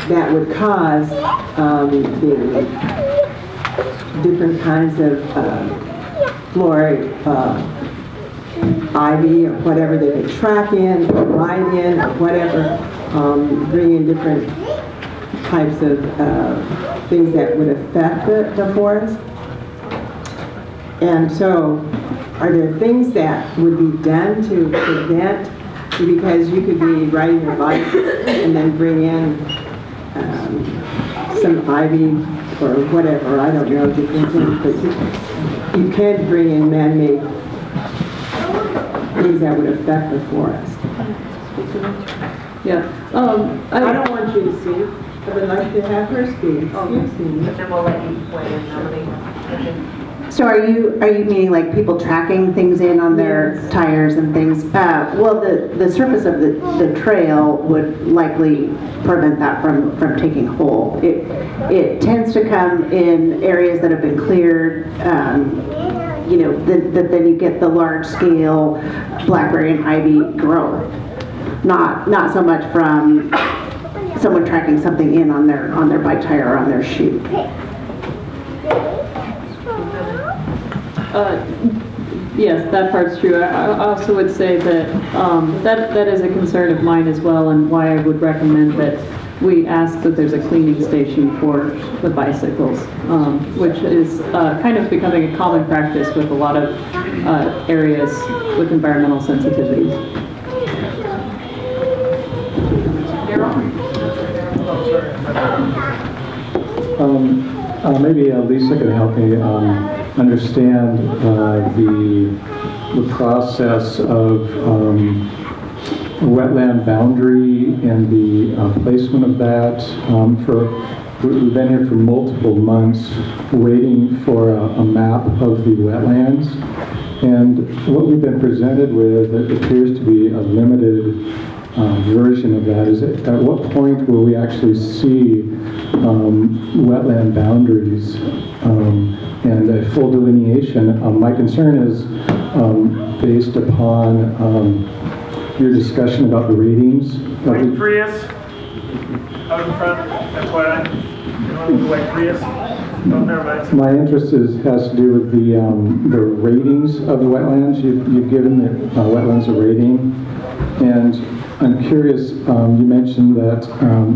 that would cause the different kinds of flora, ivy or whatever they could track in, or ride in, or whatever, bring in different types of things that would affect the forest. And so, are there things that would be done to prevent, because you could be riding your bike and then bring in some ivy or whatever, I don't know, different things, but you can't bring in man-made things that would affect the forest. Yeah. I don't want you to speak. I would like to have her speak. Excuse me. But then we'll let you weigh in, Melanie. So are you meaning like people tracking things in on their Yes. tires and things? Well, the surface of the trail would likely prevent that from taking hold. It tends to come in areas that have been cleared. You know, then you get the large scale blackberry and ivy growth. Not so much from someone tracking something in on their bike tire or on their shoe. Yes, that part's true. I also would say that that is a concern of mine as well, and why I would recommend that we ask that there's a cleaning station for the bicycles, which is kind of becoming a common practice with a lot of areas with environmental sensitivities. Maybe Lisa can help me understand the process of wetland boundary and the placement of that. We've been here for multiple months waiting for a map of the wetlands, and what we've been presented with, it appears to be a limited version of that. Is it, at what point will we actually see wetland boundaries and a full delineation? My concern is based upon your discussion about the ratings. White Prius out in front, that's why I the white Prius. Oh, never mind. My interest has to do with the ratings of the wetlands. You've given the wetlands a rating, and I'm curious, you mentioned that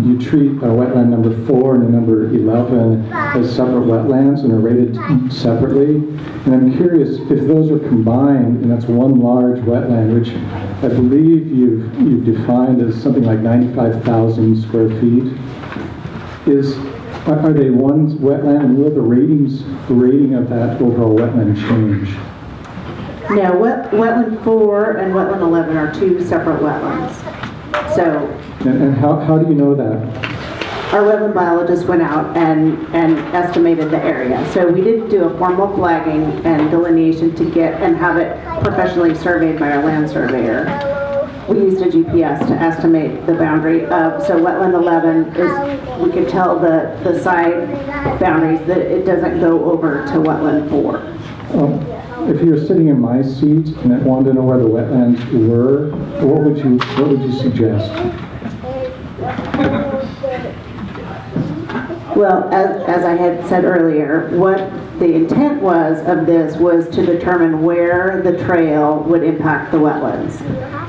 you treat wetland number 4 and number 11 as separate wetlands and are rated separately. And I'm curious if those are combined and that's one large wetland, which I believe you've defined as something like 95,000 square feet. Are they one wetland, and will the rating of that overall wetland change? No, wetland 4 and wetland 11 are two separate wetlands. So, And how do you know that? our wetland biologist went out and estimated the area. So we didn't do a formal flagging and delineation to get and have it professionally surveyed by our land surveyor. We used a GPS to estimate the boundary of, so wetland 11 is, we could tell the side boundaries that it doesn't go over to wetland 4. If you were sitting in my seat and I wanted to know where the wetlands were, what would you suggest? Well, as I had said earlier, what the intent was of this was to determine where the trail would impact the wetlands.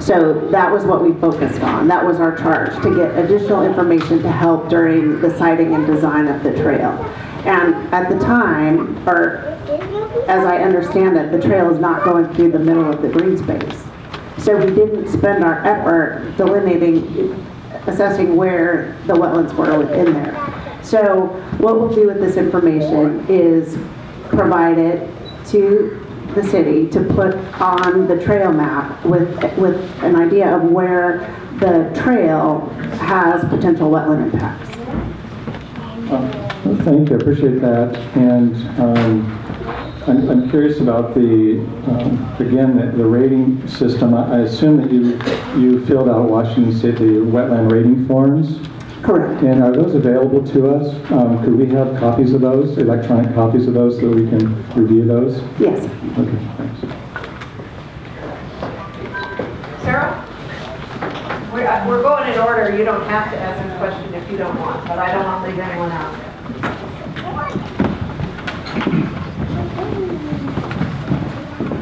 So that was what we focused on. That was our charge, to get additional information to help during the siting and design of the trail. And at the time, or as I understand it, the trail is not going through the middle of the green space. So we didn't spend our effort delineating, assessing where the wetlands were within there. So what we'll do with this information is provide it to the city to put on the trail map with an idea of where the trail has potential wetland impacts. Thank you, I appreciate that. And I'm curious about again, the rating system. I assume that you filled out Washington State, the wetland rating forms. Correct. And are those available to us? Could we have copies of those, electronic copies of those, so that we can review those? Yes. Okay, thanks. Sarah? We're going in order. You don't have to ask a question if you don't want, but I don't want to leave anyone out.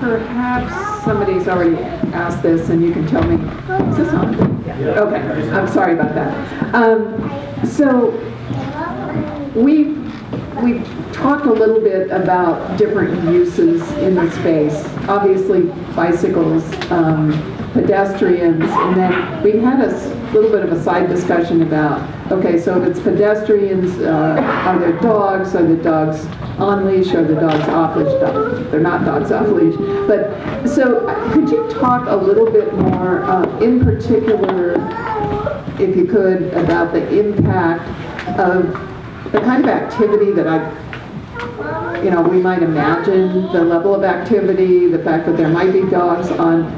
Perhaps somebody's already asked this and you can tell me. Is this on? Okay, I'm sorry about that. So we've talked a little bit about different uses in the space. Obviously bicycles, pedestrians, and then we had a little bit of a side discussion about, okay, so if it's pedestrians, are there dogs? Are the dogs on leash? Are the dogs off leash? They're not dogs off leash. But so could you talk a little bit more, in particular, if you could, about the impact of the kind of activity that we might imagine, the level of activity, the fact that there might be dogs on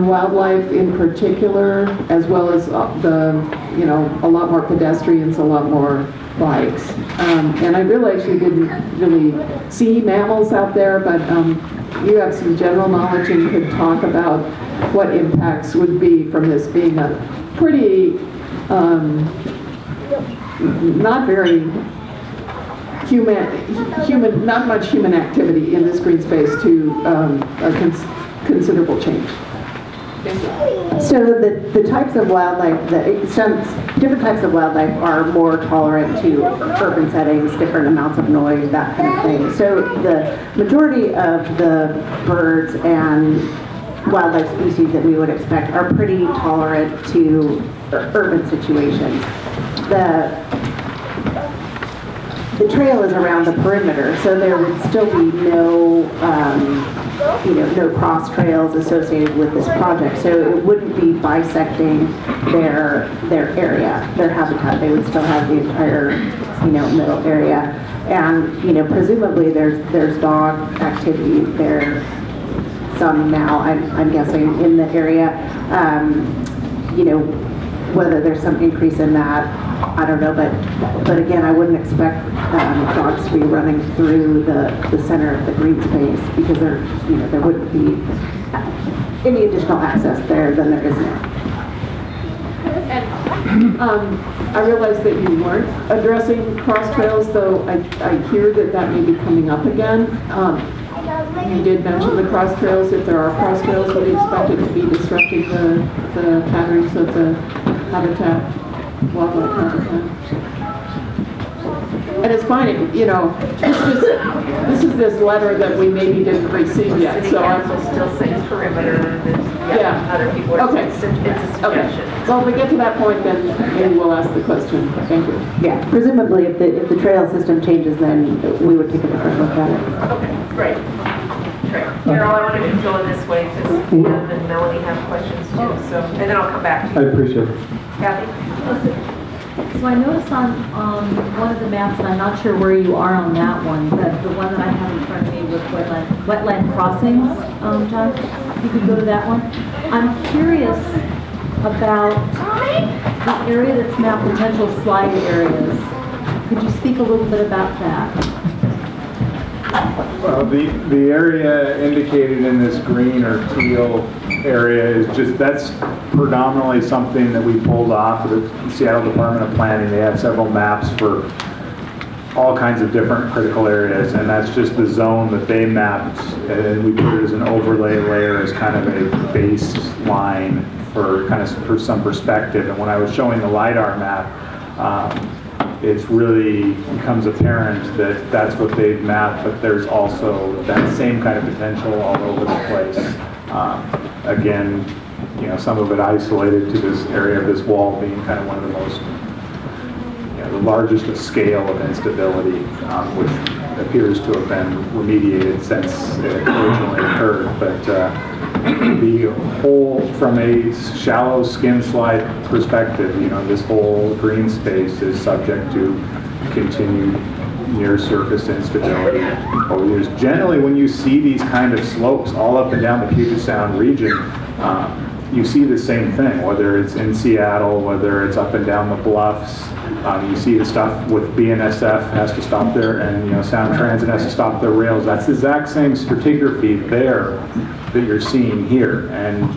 wildlife in particular, as well as a lot more pedestrians, a lot more bikes. And I realize you didn't really see mammals out there, but you have some general knowledge and could talk about what impacts would be from this being a pretty, not very human, not much human activity in this green space to a considerable change. So the types of wildlife, different types of wildlife are more tolerant to urban settings, different amounts of noise, that kind of thing. So the majority of the birds and wildlife species that we would expect are pretty tolerant to urban situations. The trail is around the perimeter, so there would still be no cross trails associated with this project. So it wouldn't be bisecting their area, their habitat. They would still have the entire, middle area. And, presumably there's dog activity there, some now, I'm guessing, in the area. Whether there's some increase in that, I don't know, but again, I wouldn't expect dogs to be running through the center of the green space, because there wouldn't be any additional access there than there is now. And I realize that you weren't addressing cross trails, though I hear that may be coming up again. You did mention the cross trails. If there are cross trails, would you expect it to be disrupting the patterns of the wildlife habitat? And it's fine, this is this letter that we maybe didn't receive yet, City so Council still says perimeter, Yeah. other people, Okay. it's a suggestion. Okay. Well, if we get to that point, then maybe we'll ask the question. Thank you. Yeah, presumably if the trail system changes, then we would take a different look at it. Okay, great. Carol, I want to go this way because Deb and Melanie have questions too, so, and then I'll come back to I you. appreciate it. Kathy? So I noticed on one of the maps, and I'm not sure where you are on that one, but the one that I have in front of me with wetland crossings, John, if you could go to that one. I'm curious about the area that's mapped, potential slide areas. Could you speak a little bit about that? Well, the area indicated in this green or teal area is that's predominantly something that we pulled off of the Seattle Department of Planning. They have several maps for all kinds of different critical areas, and that's just the zone that they mapped, and we put it as an overlay layer as kind of a baseline for some perspective. And when I was showing the LiDAR map, it really becomes apparent that that's what they've mapped, but there's also that same kind of potential all over the place. Again, some of it isolated to this area of this wall being kind of one of the most, the largest of scale of instability, which appears to have been remediated since it originally occurred. But the whole, from a shallow skin slide perspective, this whole green space is subject to continued near surface instability over the years. Generally, when you see these kind of slopes all up and down the Puget Sound region, you see the same thing, whether it's in Seattle, whether it's up and down the bluffs. You see the stuff with BNSF has to stop there, and Sound Transit has to stop their rails. That's the exact same stratigraphy there that you're seeing here. And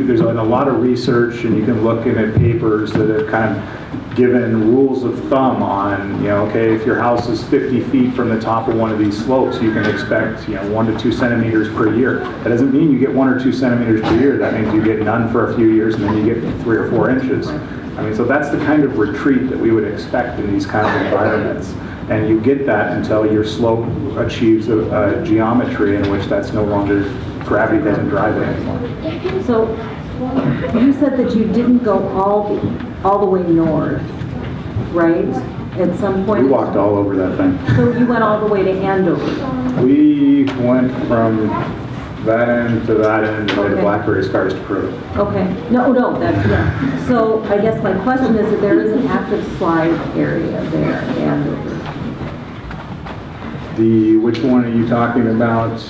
there's a lot of research, and you can look in at papers that have kind of given rules of thumb on, okay, if your house is 50 feet from the top of one of these slopes, you can expect, 1 to 2 centimeters per year. That doesn't mean you get 1 or 2 centimeters per year. That means you get none for a few years and then you get 3 or 4 inches. I mean, so that's the kind of retreat that we would expect in these kind of environments. And you get that until your slope achieves a geometry in which that's no longer, gravity doesn't drive it anymore. So you said that you didn't go all the way north, right? At some point? We walked all over that thing. So you went all the way to Andover? We went from that end to that end, and Okay. the Blackberry Scars to Peru. Okay. No, that's, yeah. So I guess my question is that there is an active slide area there at Andover. Which one are you talking about?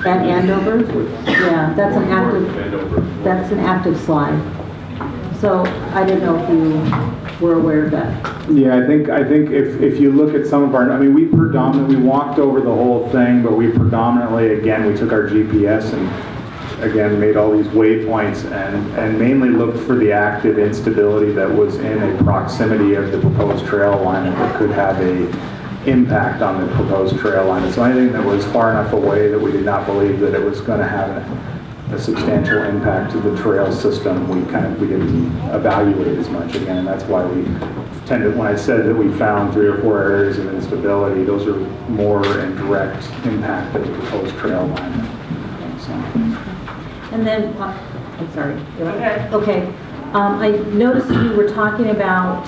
At Andover? Yeah, that's an active slide. So I didn't know if you were aware of that. Yeah, I think if you look at some of our, I mean, we walked over the whole thing, but we predominantly, again, we took our GPS and again made all these waypoints and mainly looked for the active instability that was in a proximity of the proposed trail alignment that could have a impact on the proposed trail alignment. So anything that was far enough away that we did not believe that it was going to have a substantial impact to the trail system, we didn't evaluate as much again, and that's why we tended, when I said that we found 3 or 4 areas of instability, those are more in direct impact of the proposed trail alignment. So. And then, I'm sorry. Okay. Okay. I noticed you were talking about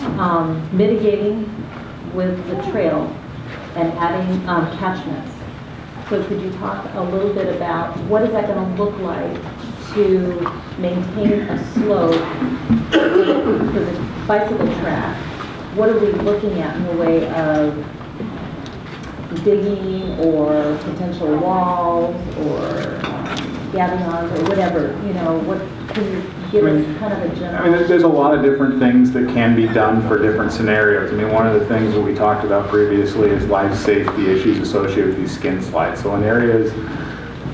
mitigating with the trail and adding catchments. So could you talk a little bit about what is that going to look like to maintain a slope for the bicycle track? What are we looking at in the way of digging or potential walls or gabions or whatever? What can you give us kind of a general? I mean, there's a lot of different things that can be done for different scenarios. I mean, one of the things that we talked about previously is life safety issues associated with these skin slides. So in areas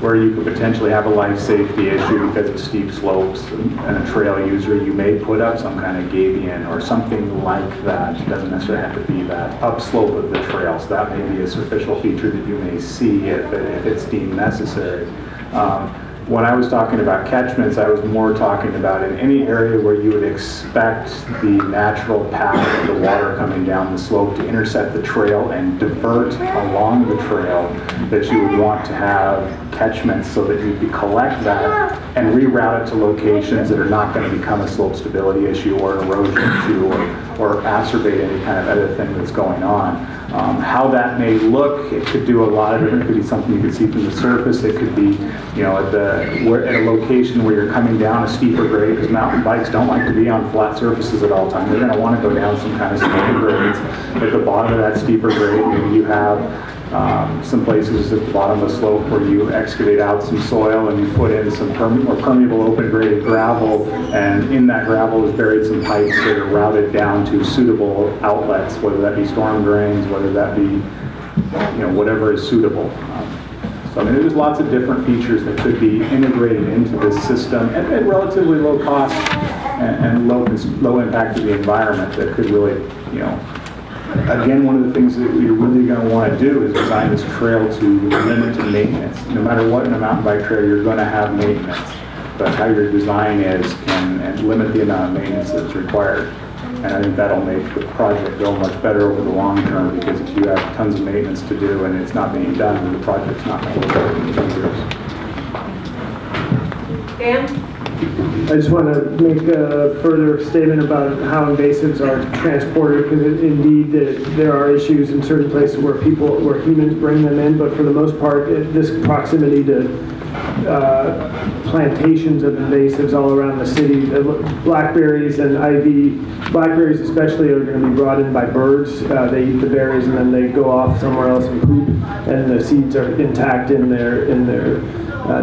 where you could potentially have a life safety issue because of steep slopes and a trail user, you may put up some kind of gabion or something like that. It doesn't necessarily have to be that upslope of the trail. So that may be a superficial feature that you may see if it's deemed necessary. When I was talking about catchments, I was more talking about in any area where you would expect the natural path of the water coming down the slope to intersect the trail and divert along the trail, that you would want to have catchments so that you could collect that and reroute it to locations that are not going to become a slope stability issue or an erosion issue or exacerbate any kind of other thing that's going on. How that may look, it could do a lot of different, it could be something you could see from the surface, it could be, at a location where you're coming down a steeper grade, because mountain bikes don't like to be on flat surfaces at all times. They're going to want to go down some kind of steeper grades. At the bottom of that steeper grade, maybe you have some places at the bottom of the slope where you excavate out some soil and you put in some more permeable open graded gravel, and in that gravel is buried some pipes that are routed down to suitable outlets, whether that be storm drains, whether that be whatever is suitable. So I mean, there's lots of different features that could be integrated into this system at relatively low cost and low impact to the environment that could really, again, one of the things that you're really going to want to do is design this trail to limit to maintenance. No matter what in a mountain bike trail, you're going to have maintenance, but how your design is can limit the amount of maintenance that's required. And I think that'll make the project go much better over the long term, because if you have tons of maintenance to do and it's not being done, then the project's not going to work in 2 years. Dan? I just want to make a further statement about how invasives are transported, because indeed there are issues in certain places where humans bring them in, but for the most part, this proximity to plantations of invasives all around the city. Blackberries and ivy, blackberries especially, are going to be brought in by birds. They eat the berries and then they go off somewhere else and poop, and the seeds are intact in their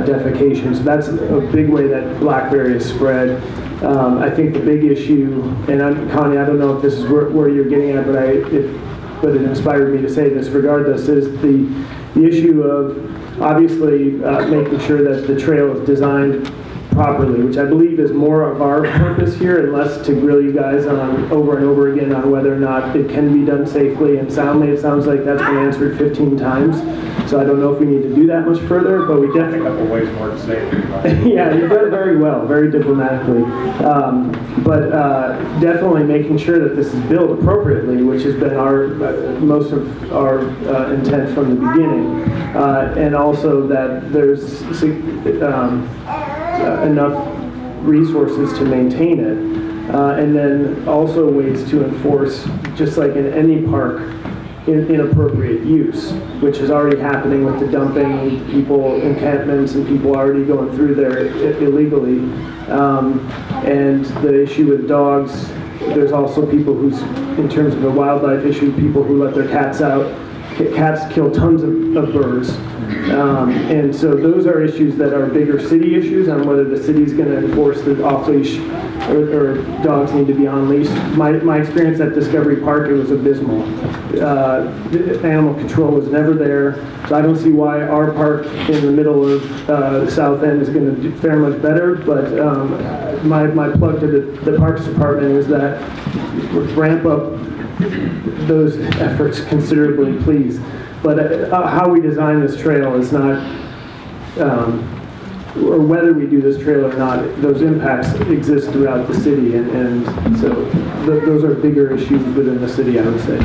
defecation. So that's a big way that blackberry is spread. I think the big issue, and Connie, I don't know if this is where you're getting at, but it inspired me to say this regardless, is the issue of obviously making sure that the trail is designed properly, which I believe is more of our purpose here and less to grill you guys on over and over again on whether or not it can be done safely and soundly. It sounds like that's been answered 15 times. So I don't know if we need to do that much further, but we definitely... A couple ways more to say it. Yeah, you did it very well, very diplomatically. Definitely making sure that this is built appropriately, which has been our most of our intent from the beginning, and also that there's enough resources to maintain it, and then also ways to enforce, just like in any park, inappropriate use, which is already happening with the dumping, people, encampments, and people already going through there illegally. And the issue with dogs, there's also people who's, in terms of a wildlife issue, people who let their cats out. Cats kill tons of birds. And so those are issues that are bigger city issues on whether the city's going to enforce the off-leash or dogs need to be on leash. My experience at Discovery Park, it was abysmal. Animal control was never there, so I don't see why our park in the middle of the South End is going to fare much better, but my plug to the Parks Department is that ramp up those efforts considerably, please. But how we design this trail is not, or whether we do this trail or not, those impacts exist throughout the city, and so those are bigger issues within the city, I would say.